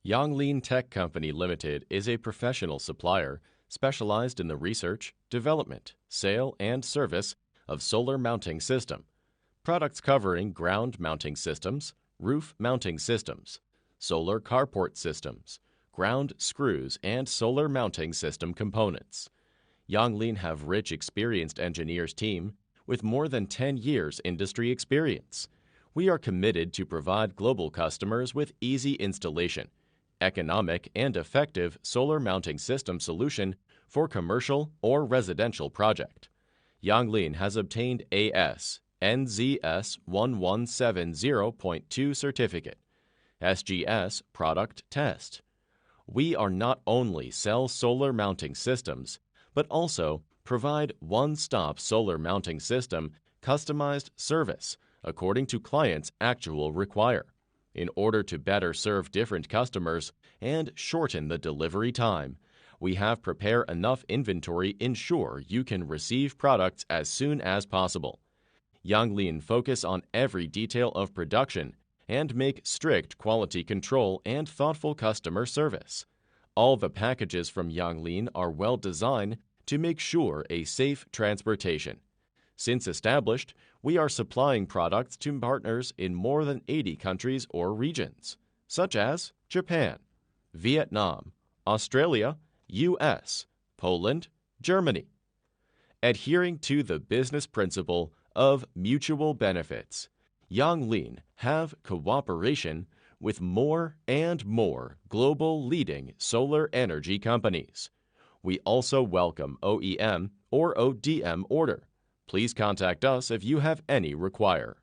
Yanglin Tech Co. Limited is a professional supplier specialized in the research, development, sale, and service of solar mounting system. Products covering ground mounting systems, roof mounting systems, solar carport systems, ground screws, and solar mounting system components. Yanglin have rich experienced engineers team with more than 10 years industry experience. We are committed to provide global customers with easy installation, economic and effective solar mounting system solution for commercial or residential project. Yanglin has obtained AS NZS 1170.2 certificate, SGS product test. We are not only sell solar mounting systems, but also provide one-stop solar mounting system customized service according to clients' actual require, in order to better serve different customers and shorten the delivery time. We have prepare enough inventory ensure you can receive products as soon as possible. Yanglin focus on every detail of production and make strict quality control and thoughtful customer service. All the packages from Yanglin are well designed to make sure a safe transportation. Since established, we are supplying products to partners in more than 80 countries or regions, such as Japan, Vietnam, Australia, US, Poland, Germany. Adhering to the business principle of mutual benefits, Yanglin have cooperation with more and more global leading solar energy companies. We also welcome OEM or ODM order. Please contact us if you have any require.